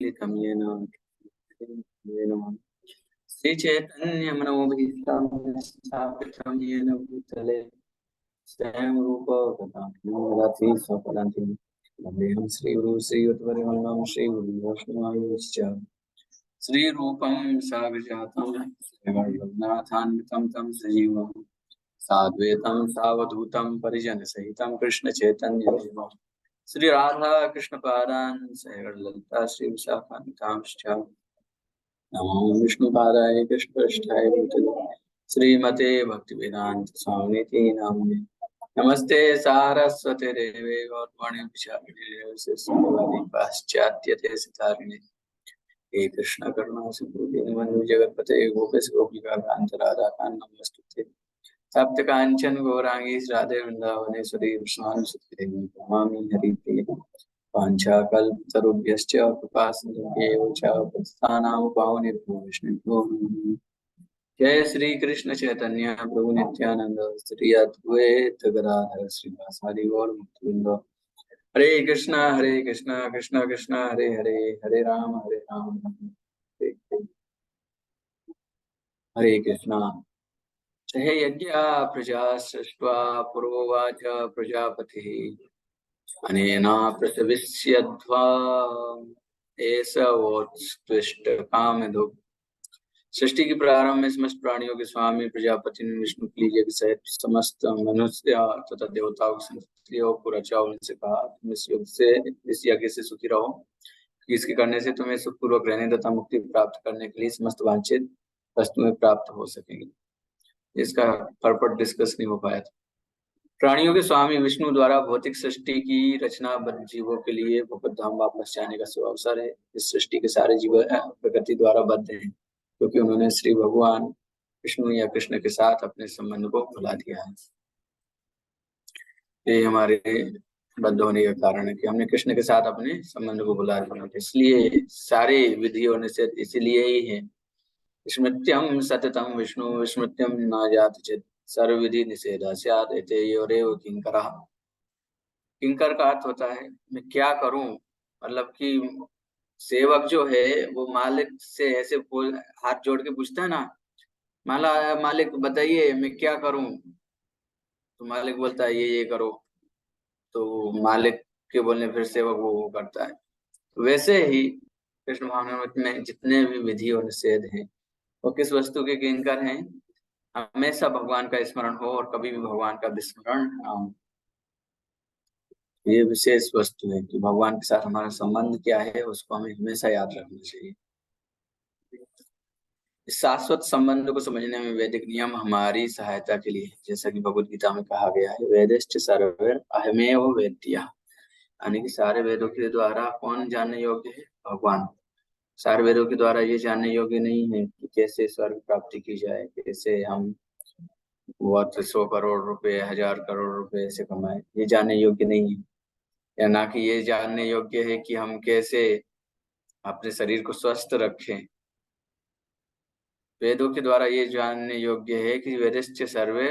लिखम येन नमः श्री चैतन्य मनोभीष्टं स्थापितं येन भूतले स्वयं रूप ददाति स्वपदान्ति वन्देहं श्रीगुरु श्रीयुतपरिवन्नं श्रीगुरु वैष्णवांश्च श्रीरूपं साग्रजातं श्रीवल्लभनाथान्वितं तं सजीवं साद्वैतं सावधूतं परिजनसहितं कृष्णचैतन्यदेवं श्री राधा कृष्ण पादान ललिता श्री विशाखान्वितांश्च नमो विष्णुपादाय कृष्णपृष्ठाय भूतले श्रीमते भक्तिवेदांत स्वामिनिति नामिने नमस्ते सारस्वते देवे गौरवाणी विशाखान्वितांश्च पाश्चात्य देशतारिणे हे कृष्ण करुणा सिंधु दीनबंधु जगतपते गोपेश गोपिका कांत राधा कांत नमस्तुते सप्त कांचन गौरांगी राधे वृंदावनेश्वरी कृष्णानुसुते नमामि हरिप्रिये वाञ्छाकल्पतरुभ्यश्च कृपासिन्धुभ्येव च पतितानां पावनेभ्यो वैष्णवेभ्यो नमः। जय श्री कृष्ण चैतन्य प्रभु नित्यानंद श्री अद्वैत गदाधर श्रीवासादि गौर भक्तवृंद हरे कृष्णा कृष्ण कृष्ण हरे हरे हरे राम हरे कृष्णा हे यज्ञ प्रजा सृष्ट्वा पुरोवाच प्रजापतिः अनेना प्रसविष्यध्वा एष वोत्स्त्विष्ट कामधुक्। सृष्टि के प्रारंभ में समस्त प्राणियों के स्वामी प्रजापति ने विष्णु के लिए यज्ञ सहित समस्त मनुष्य तथा देवताओं की संतति को रचा और उनसे कहा तुम इस यज्ञ से सुखी रहो, इसके करने से तुम्हें सुखपूर्वक रहने तथा मुक्ति प्राप्त करने के लिए समस्त वांछित वस्तुएं प्राप्त हो सकेंगी। इसका परपट डिस्कस नहीं हो पाया था। प्राणियों के स्वामी विष्णु द्वारा भौतिक सृष्टि की रचना बद्ध जीवों के लिए भगवत धाम वापस जाने का शुभ अवसर है। इस सृष्टि के सारे जीव प्रकृति द्वारा बद्ध हैं क्योंकि उन्होंने श्री भगवान विष्णु या कृष्ण के साथ अपने संबंध को भुला दिया है। ये हमारे बद्ध होने का कारण है कि हमने कृष्ण के साथ अपने संबंध को भुला दिया, इसलिए सारे विधियों ने से इसीलिए ही है। स्मृत्यम सततम विष्णु विस्मृत्यम न जात चित सर्वविधि निषेधा स्यात् एतयोरेव किंकरः। किंकर का अर्थ होता है मैं क्या करूं, मतलब कि सेवक जो है वो मालिक से ऐसे हाथ जोड़ के पूछता है ना, मालिक बताइए मैं क्या करूं, तो मालिक बोलता है ये करो, तो मालिक के बोलने फिर सेवक वो करता है। तो वैसे ही कृष्ण भावनामृत में जितने भी विधि और निषेध हैं वो किस वस्तु के किंकर हैं, हमेशा भगवान का स्मरण हो और कभी भी भगवान का विस्मरण ना हो। ये विशेष वस्तु है कि भगवान के साथ हमारा संबंध क्या है उसको हमें हमेशा याद रखना चाहिए। इस शाश्वत संबंध को समझने में वैदिक नियम हमारी सहायता के लिए, जैसा कि भगवत गीता में कहा गया है वेदश्च सर्वैर अहमेव वेद्यः, यानी कि सारे वेदों के द्वारा कौन जानने योग्य है, भगवान। सारे वेदों के द्वारा ये जानने योग्य नहीं है कि कैसे स्वर्ग प्राप्ति की जाए, कैसे हम 100 करोड़ रुपए 1000 करोड़ रुपए ऐसे कमाए, ये जानने योग्य नहीं है। या ना कि ये जानने योग्य है कि हम कैसे अपने शरीर को स्वस्थ रखें। वेदों के द्वारा ये जानने योग्य है कि वेदश्च सर्वे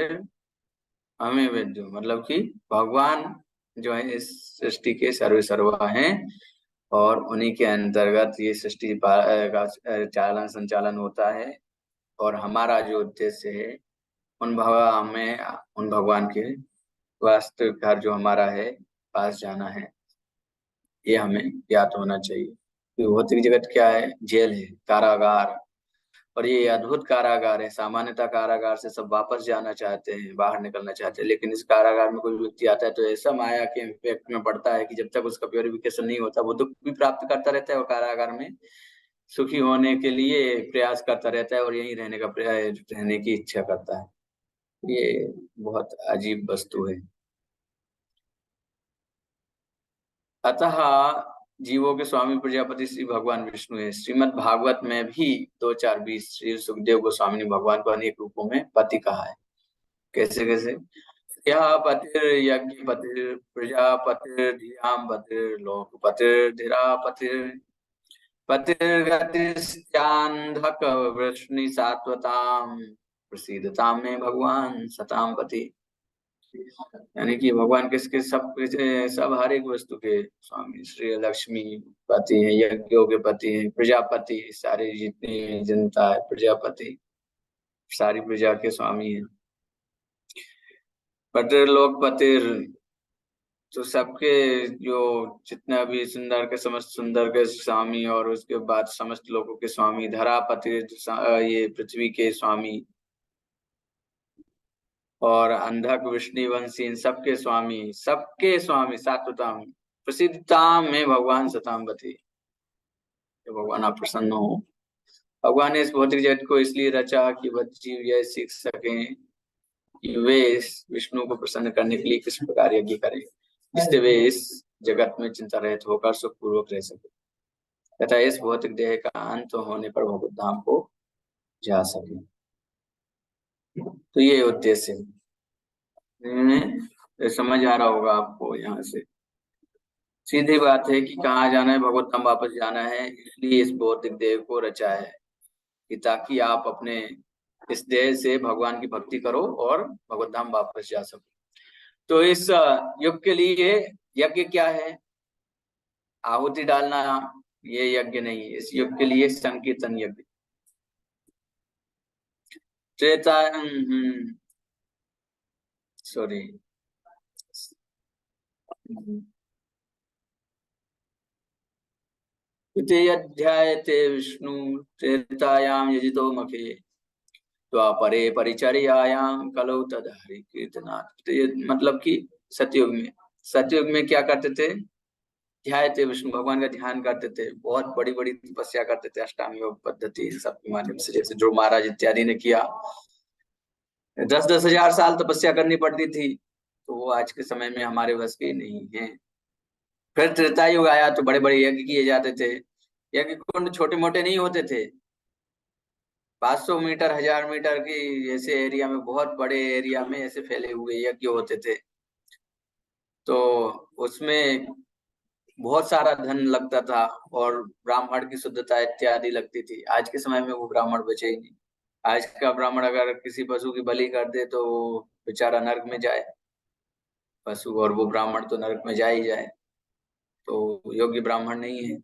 हमें वेद्यो, मतलब कि भगवान जो है इस सृष्टि के सर्वे सर्वा हैं और उन्हीं के अंतर्गत ये सृष्टि का चालन संचालन होता है। और हमारा जो उद्देश्य है उन भगवान के वास्तविक घर जो हमारा है पास जाना है, ये हमें ज्ञात होना चाहिए। भौतिक जगत क्या है, जेल है, कारागार, और ये अद्भुत कारागार है। सामान्यतः कारागार से सब वापस जाना चाहते हैं, बाहर निकलना चाहते हैं, लेकिन इस कारागार में कोई व्यक्ति आता है तो ऐसा माया के इम्पैक्ट में पड़ता है कि जब तक उसका प्योरिफिकेशन नहीं होता वो दुख भी प्राप्त करता रहता है और कारागार में सुखी होने के लिए प्रयास करता रहता है और यहीं रहने की इच्छा करता है। ये बहुत अजीब वस्तु है। अतः जीवों के स्वामी प्रजापति श्री भगवान विष्णु है। श्रीमद् भागवत में भी 2:4-20 श्री सुखदेव गोस्वामी ने भगवान को अनेक रूपों में पति कहा है। कैसे कैसे, यह पतिर यज्ञ पतिर प्रजापतिर धियाम पतिर लोकपतिर धीरापतिर पतिर्गतिश्चान्धक वृष्णि सात्वताम प्रसीदताम में भगवान सताम पति। यानी कि भगवान किसके सब हर एक वस्तु के स्वामी, श्री लक्ष्मी पति हैं, यज्ञों के पति हैं, प्रजापति, सारी जितनी जनता है प्रजापति, सारी प्रजा के स्वामी हैं। पतिर्लोक पतिर, तो सबके जो जितना भी सुंदर के समस्त सुंदर के स्वामी, और उसके बाद समस्त लोगों के स्वामी, धरापति ये पृथ्वी के स्वामी, और अंधक विष्णुवंशी इन सबके स्वामी सात्वताम प्रसिद्धताम में भगवान सतामपति। भगवान आप प्रसन्न हो। भगवान ने इस भौतिक जगत को इसलिए रचा कि वह जीव यह सीख सकें कि वे इस विष्णु को प्रसन्न करने के लिए किस प्रकार यज्ञ करें, जिससे वे इस जगत में चिंता रहित होकर सुखपूर्वक रह सके तथा इस भौतिक देह का अंत होने पर भगवत धाम को जा सके। तो ये उद्देश्य है। समझ आ रहा होगा आपको। यहाँ से सीधी बात है कि कहाँ जाना है, भगवत धाम वापस जाना है, इसलिए इस भौतिक देह को रचा है कि ताकि आप अपने इस देह से भगवान की भक्ति करो और भगवत धाम वापस जा सको। तो इस युग के लिए यज्ञ क्या है? आहुति डालना ये यज्ञ नहीं है। इस युग के लिए संकीर्तन यज्ञ। त्रेता सॉरी अध्यायते विष्णु त्रेतायाम यजितो मखे द्वापरे परिचर्यायाम कलौ तद हरि कीर्तनात्। तो ये मतलब कि सतयुग में क्या करते थे? ध्यायते विष्णु, भगवान का ध्यान करते थे, बहुत बड़ी बड़ी तपस्या करते थे, अष्टांग योग पद्धति सब के माध्यम से, जैसे ध्रुव महाराज इत्यादि ने किया। 10-10 हजार साल तपस्या करनी पड़ती थी, तो वो आज के समय में हमारे बस की नहीं है। फिर त्रेता युग आया तो बड़े बड़े यज्ञ किए जाते थे। यज्ञ कुंड छोटे मोटे नहीं होते थे, 500 मीटर 1000 मीटर की ऐसे एरिया में, बहुत बड़े एरिया में ऐसे फैले हुए यज्ञ होते थे। तो उसमें बहुत सारा धन लगता था और ब्राह्मण की शुद्धता इत्यादि लगती थी। आज के समय में वो ब्राह्मण बचे ही नहीं। आज का ब्राह्मण अगर किसी पशु की बलि कर दे तो वो बेचारा नरक में जाए पशु, और वो ब्राह्मण तो नरक में जाए ही जाए, तो योग्य ब्राह्मण नहीं है।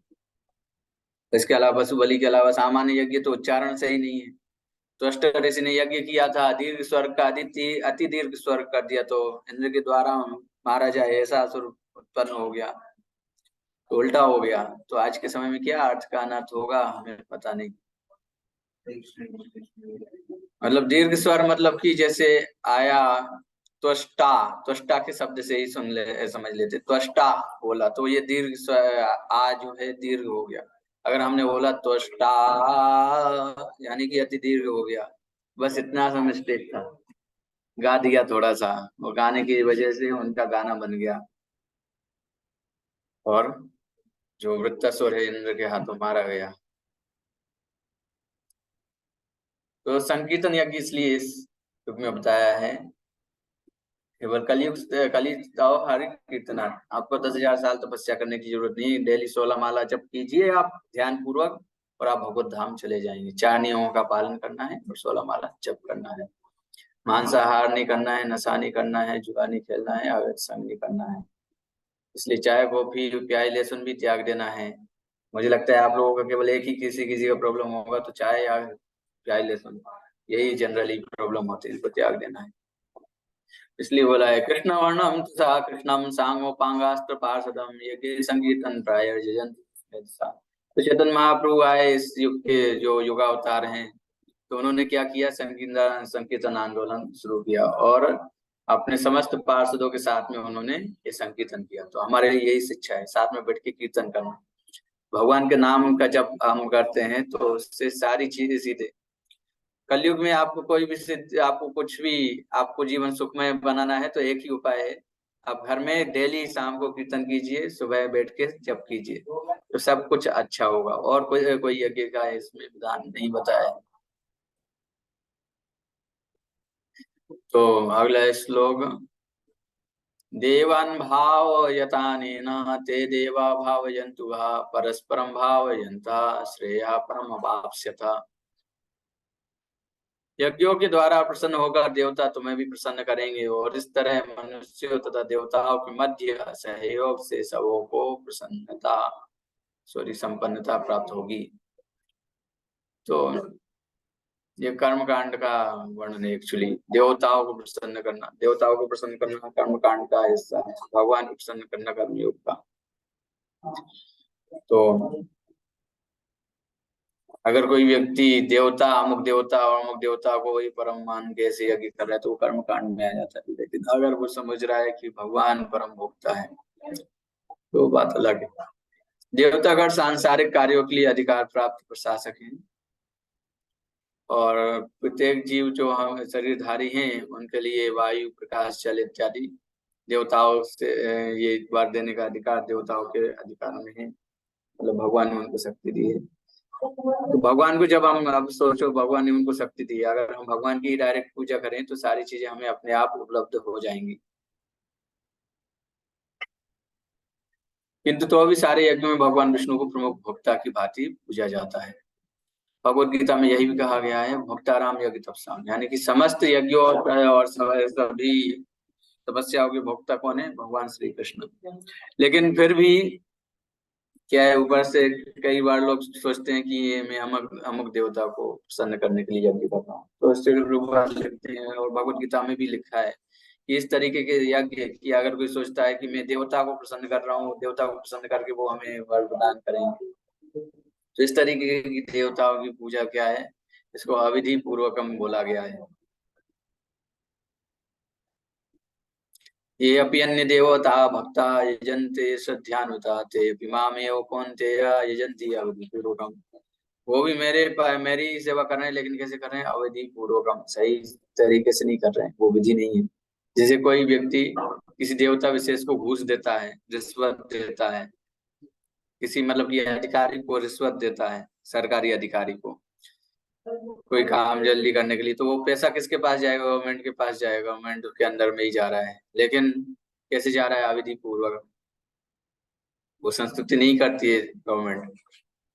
इसके अलावा पशु बलि के अलावा सामान्य यज्ञ तो उच्चारण से ही नहीं है। तो अष्ट ऋषि ने यज्ञ किया था, दीर्घ स्वर्ग का आदित्य अति दीर्घ स्वर्ग कर दिया, तो इंद्र के द्वारा मारा जाए ऐसा असुर उत्पन्न हो गया, तो उल्टा हो गया। तो आज के समय में क्या अर्थ का अनर्थ होगा हमें पता नहीं। मतलब दीर्घ स्वर मतलब कि जैसे आया त्वष्टा, त्वष्टा के शब्द से ही समझ लेते, त्वष्टा बोला तो ये दीर्घ स्वर आ जो है दीर्घ हो गया। अगर हमने बोला त्वष्टा यानी कि अति दीर्घ हो गया। बस इतना सा मिस्टेक था, गा दिया थोड़ा सा, और गाने की वजह से उनका गाना बन गया, और जो वृत्तासुर है इंद्र के हाथों मारा गया। तो संकीर्तन यज्ञ इसलिए इस युग में बताया है। केवल कलयुग हरि कीर्तना, आपको 10,000 साल तपस्या करने की जरूरत नहीं। डेली 16 माला जप कीजिए आप ध्यान पूर्वक, और आप भगवत धाम चले जाएंगे। 4 नियमों का पालन करना है और 16 माला जप करना है। मांसाहार नहीं करना है, नशा नहीं करना है, जुआ नहीं खेलना है, अवैध संग नहीं करना है। इसलिए चाय कॉफी प्याज लहसुन भी त्याग देना है। मुझे लगता है आप लोगों का केवल एक ही किसी किसी का प्रॉब्लम होगा, तो चाय या प्याज लहसुन, यही जनरली प्रॉब्लम होती है, इसको त्याग देना है। इसलिए बोला है कृष्ण वर्णम तथा कृष्णम सांगोपांगास्त्र पार्षदम ये संकीर्तन प्राय तो चेतन महाप्रभु आए इस युग के जो युगावतार हैं, तो उन्होंने क्या किया? संकीर्तन संकीर्तन आंदोलन शुरू किया, और अपने समस्त पार्षदों के साथ में उन्होंने ये संकीर्तन किया। तो हमारे लिए यही शिक्षा है, साथ में बैठ के कीर्तन करना। भगवान के नाम का जब हम करते हैं तो उससे सारी चीजें सीधे। कलयुग में आपको कोई भी आपको कुछ भी, आपको जीवन सुखमय बनाना है तो एक ही उपाय है, आप घर में डेली शाम को कीर्तन कीजिए, सुबह बैठ के जप कीजिए, तो सब कुछ अच्छा होगा। और कोई कोई यज्ञ का इसमें विधान नहीं बताया। तो अगला श्लोक, देवान् भावयतानेन ते देवा भावयन्तु वः परस्परं भावयन्तः श्रेयः परमवाप्स्यथ। यज्ञों के द्वारा प्रसन्न होकर देवता तुम्हें भी प्रसन्न करेंगे, और इस तरह मनुष्यों तथा देवताओं के मध्य सहयोग से सबों को प्रसन्नता सॉरी संपन्नता प्राप्त होगी। तो ये कर्म कांड का वर्णन है। एक्चुअली देवताओं को प्रसन्न करना कर्म कांड का हिस्सा है, भगवान को प्रसन्न करना कर्म योग का। तो अगर कोई व्यक्ति देवता और अमुक देवता को ही परम मान के ऐसे यज्ञ कर रहा है तो वो कर्म कांड में आ जाता है। लेकिन अगर वो समझ रहा है कि भगवान परम भोक्ता है तो बात अलग है। देवतागण सांसारिक कार्यों के लिए अधिकार प्राप्त प्रशासक हैं, और प्रत्येक जीव जो हम शरीरधारी हैं उनके लिए वायु प्रकाश जल इत्यादि देवताओं से ये वर देने का अधिकार देवताओं के अधिकार में है। मतलब भगवान ने उनको शक्ति दी है। तो भगवान को जब हम अब सोचो भगवान ने उनको शक्ति दी, अगर हम भगवान की डायरेक्ट पूजा करें तो सारी चीजें हमें अपने आप उपलब्ध हो जाएंगी। किंतु तो भी सारे यज्ञों में भगवान विष्णु को प्रमुख भोक्ता की भांति पूजा जाता है। भगवत गीता में यही भी कहा गया है, भोक्ताराम यज्ञ तपस्या, यानी कि समस्त यज्ञों और सभी तपस्याओं के भोक्ता कौन है? भगवान श्री कृष्ण। लेकिन फिर भी क्या है, ऊपर से कई बार लोग सोचते हैं कि ये मैं अमुक अमुक देवता को प्रसन्न करने के लिए यज्ञ कर रहा हूँ, तो इससे भगवान लिखते हैं और भगवत गीता में भी लिखा है कि इस तरीके के यज्ञ की अगर कोई सोचता है कि मैं देवता को प्रसन्न कर रहा हूँ, देवता को प्रसन्न करके वो हमें वर प्रदान करेंगे, तो इस तरीके की देवताओं की पूजा क्या है, इसको अविधि पूर्वकम बोला गया है। ये अपि अन्य देवता भक्ता यजन्ते श्रद्धानुता ते अपि मामेव कौन्तेय यजन्ति अविधि पूर्वकम। वो भी मेरी सेवा कर रहे हैं, लेकिन कैसे कर रहे हैं? अविधि पूर्वकम, सही तरीके से नहीं कर रहे हैं, वो विधि नहीं है। जैसे कोई व्यक्ति किसी देवता विशेष को घूस देता है, रिश्वत देता है, किसी मतलब कि अधिकारी को रिश्वत देता है, सरकारी अधिकारी को कोई काम जल्दी करने के लिए, तो वो पैसा किसके पास जाएगा? गवर्नमेंट के पास जाएगा, गवर्नमेंट के अंदर में ही जा रहा है। लेकिन कैसे जा रहा है? अविधि पूर्वक। वो संस्तुति नहीं करती है गवर्नमेंट।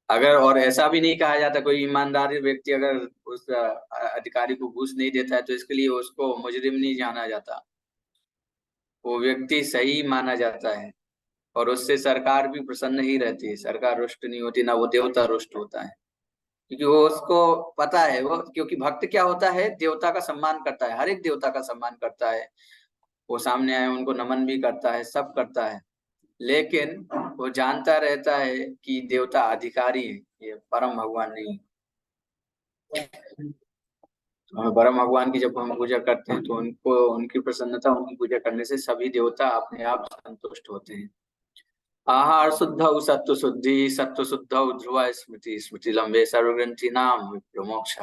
अगर और ऐसा भी नहीं कहा जाता, कोई ईमानदार व्यक्ति अगर उस अधिकारी को घूस नहीं देता है तो इसके लिए उसको मुजरिम नहीं जाना जाता, वो व्यक्ति सही माना जाता है, और उससे सरकार भी प्रसन्न ही रहती है। सरकार रुष्ट नहीं होती, ना वो देवता रुष्ट होता है, क्योंकि वो उसको पता है। वो क्योंकि भक्त क्या होता है? देवता का सम्मान करता है, हर एक देवता का सम्मान करता है, वो सामने आए उनको नमन भी करता है, सब करता है। लेकिन वो जानता रहता है कि देवता अधिकारी है, ये परम भगवान नहीं। हमें परम भगवान की जब हम पूजा करते हैं तो उनको उनकी प्रसन्नता, उनकी पूजा करने से सभी देवता अपने आप संतुष्ट होते हैं। आहार शुद्ध सत्व शुद्धि, सत्व शुद्ध ध्रुव स्मृति, स्मृति लंबे सर्वग्रंथि नाम विप्रोमोक्ष।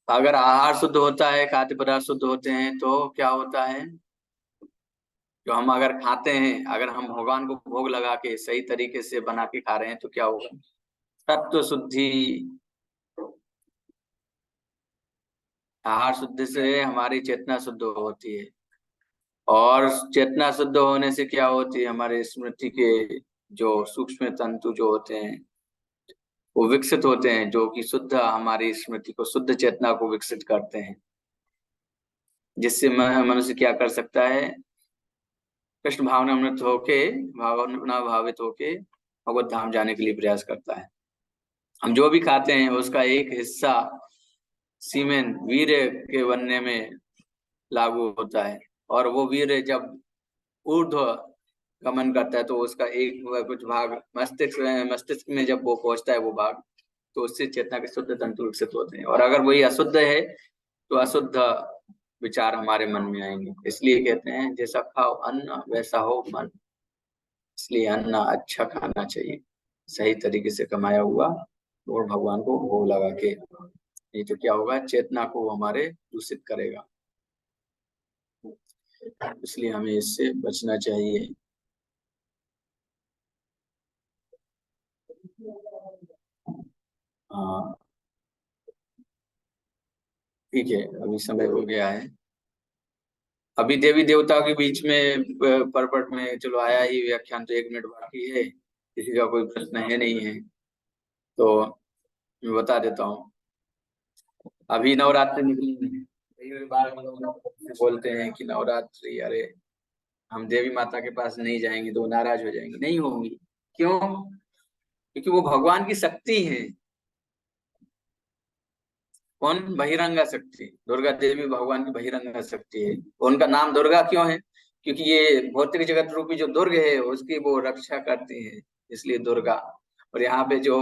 अगर आहार शुद्ध होता है, खाद्य पदार्थ शुद्ध होते हैं, तो क्या होता है? जो हम अगर खाते हैं, अगर हम भगवान को भोग लगा के सही तरीके से बना के खा रहे हैं तो क्या होगा? तत्व शुद्धि। आहार शुद्धि से हमारी चेतना शुद्ध होती है, और चेतना शुद्ध होने से क्या होती है? हमारे स्मृति के जो सूक्ष्म तंतु जो होते हैं वो विकसित होते हैं, जो कि शुद्ध हमारी स्मृति को, शुद्ध चेतना को विकसित करते हैं, जिससे मनुष्य क्या कर सकता है? कृष्ण भावनामृत होके, भावना भावित होके भगवत धाम जाने के लिए प्रयास करता है। हम जो भी खाते हैं उसका एक हिस्सा सीमेन वीर्य के बनने में लागू होता है, और वो वीर्य जब ऊर्ध्व गमन करता है तो उसका एक कुछ भाग मस्तिष्क में जब वो पहुंचता है वो भाग, तो उससे चेतना के शुद्ध तंतु विकसित होते हैं। और अगर वही अशुद्ध है तो अशुद्ध विचार हमारे मन में आएंगे। इसलिए कहते हैं जैसा खाओ अन्न वैसा हो मन। इसलिए अन्न अच्छा खाना चाहिए, सही तरीके से कमाया हुआ, और भगवान को भोग लगा के। नहीं तो क्या होगा? चेतना को हमारे दूषित करेगा। इसलिए हमें इससे बचना चाहिए। हाँ ठीक है, अभी समय हो गया है। अभी देवी देवताओं के बीच में परपट में चलो आया ही व्याख्यान, तो 1 मिनट बाकी है। किसी का कोई प्रश्न है नहीं है तो मैं बता देता हूँ। अभी नवरात्रि निकली है, कई बार लोग बोलते हैं कि नवरात्रि, अरे हम देवी माता के पास नहीं जाएंगे तो वो नाराज हो जाएंगे। नहीं होंगी। क्यों? क्योंकि वो भगवान की शक्ति है। कौन? बहिरंगा शक्ति। दुर्गा देवी भगवान की बहिरंगा शक्ति है। उनका नाम दुर्गा क्यों है? क्योंकि ये भौतिक जगत रूपी जो दुर्ग है उसकी वो रक्षा करती है, इसलिए दुर्गा। और यहाँ पे जो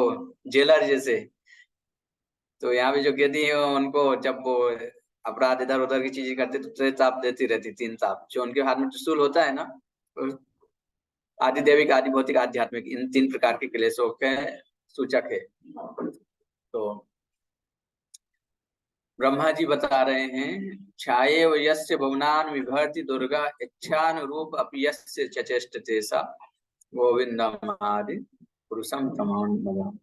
जेलर जैसे, तो यहाँ पे जो कैदी है उनको जब वो अपराध इधर उधर की चीजें करते तो ताप देती रहती, 3 ताप, जो उनके हाथ में त्रिशूल होता है ना, आदि दैविक आदि भौतिक आध्यात्मिक, इन 3 प्रकार के क्लेशों के सूचक है। तो ब्रह्मा जी बता रहे हैं, छाये यस्य भुवनान विभर्ति दुर्गा इच्छानुरूप अपि यस्य चचेष्टते सा गोविंदमादि पुरुषम तमाम।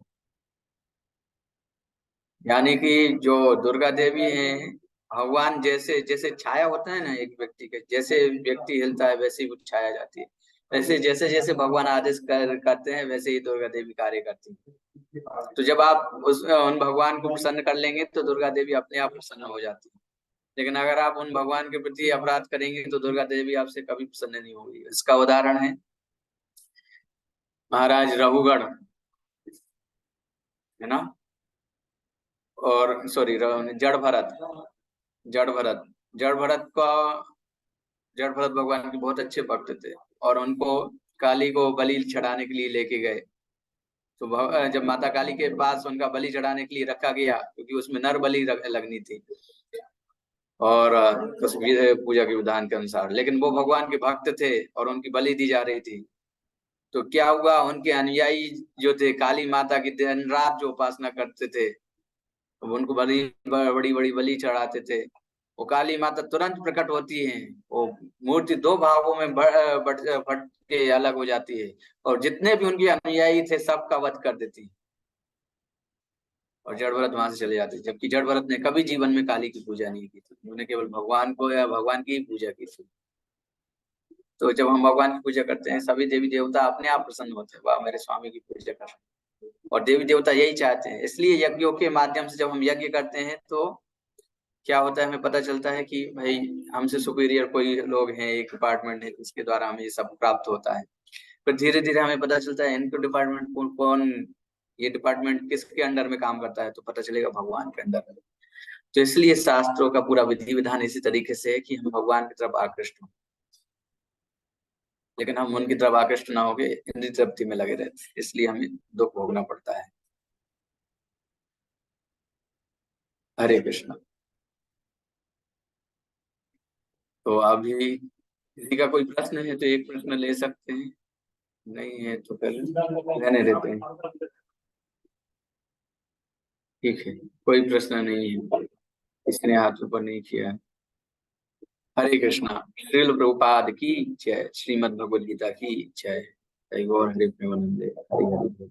यानी कि जो दुर्गा देवी है, भगवान जैसे जैसे छाया होता है ना एक व्यक्ति के, जैसे व्यक्ति हिलता है वैसे ही वो छाया जाती है। वैसे जैसे जैसे भगवान आदेश करते हैं वैसे ही दुर्गा देवी कार्य करती है। तो जब आप उन भगवान को प्रसन्न कर लेंगे तो दुर्गा देवी अपने आप प्रसन्न हो जाती है। लेकिन अगर आप उन भगवान के प्रति अपराध करेंगे तो दुर्गा देवी आपसे कभी प्रसन्न नहीं होगी। इसका उदाहरण है महाराज रघुगण, है ना, और सॉरी जड़ भरत। जड़ भरत जड़ भरत का जड़ भरत भगवान के बहुत अच्छे भक्त थे, और उनको काली को बलि चढ़ाने के लिए लेके गए। तो जब माता काली के पास उनका बलि चढ़ाने के लिए रखा गया, क्योंकि उसमें नर बलि लगनी थी, और उस पूजा के विधान के अनुसार, लेकिन वो भगवान के भक्त थे और उनकी बलि दी जा रही थी। तो क्या हुआ, उनके अनुयायी जो थे काली माता की दिन रात जो उपासना करते थे, तो उनको बड़ी बड़ी बड़ी बलि चढ़ाते थे। वो काली माता तुरंत प्रकट होती है, वो मूर्ति 2 भागों में फट के अलग हो जाती है, और जितने भी उनके अनुयायी थे सबका वध कर देती है, और जड़ भरत वहां से चले जाते हैं। जबकि जड़ भरत ने कभी जीवन में काली की पूजा नहीं की थी, उन्होंने केवल भगवान को या भगवान की ही पूजा की थी। तो जब हम भगवान की पूजा करते हैं सभी देवी देवता अपने आप प्रसन्न होते हैं, वाह मेरे स्वामी की पूजा कर रहे हैं। और देवी देवता यही चाहते हैं। इसलिए यज्ञों के माध्यम से जब हम यज्ञ करते हैं तो क्या होता है, हमें पता चलता है कि भाई हमसे सुपीरियर कोई लोग हैं, एक डिपार्टमेंट है, इसके द्वारा हमें ये सब प्राप्त होता है। फिर धीरे धीरे हमें पता चलता है इनके डिपार्टमेंट कौन कौन, ये डिपार्टमेंट किसके अंडर में काम करता है, तो पता चलेगा भगवान के अंडर में। तो इसलिए शास्त्रों का पूरा विधि विधान इसी तरीके से है कि हम भगवान की तरफ आकृष्ट हों, लेकिन हम उनकी तरफ आकृष्ट ना होके इंद्रिय तृप्ति में लगे रहते हैं, इसलिए हमें दुख भोगना पड़ता है। हरे कृष्ण। तो अभी किसी का कोई प्रश्न है तो एक प्रश्न ले सकते हैं, नहीं है तो फिर रहने देते हैं। ठीक है, कोई प्रश्न नहीं है, इसने हाथ ऊपर नहीं किया। हरे कृष्णा। श्रील प्रभुपाद की जय, श्रीमद् भगवद गीता की जय। हरि गौर हरि प्रेमानंदे, हरि हरि बोल।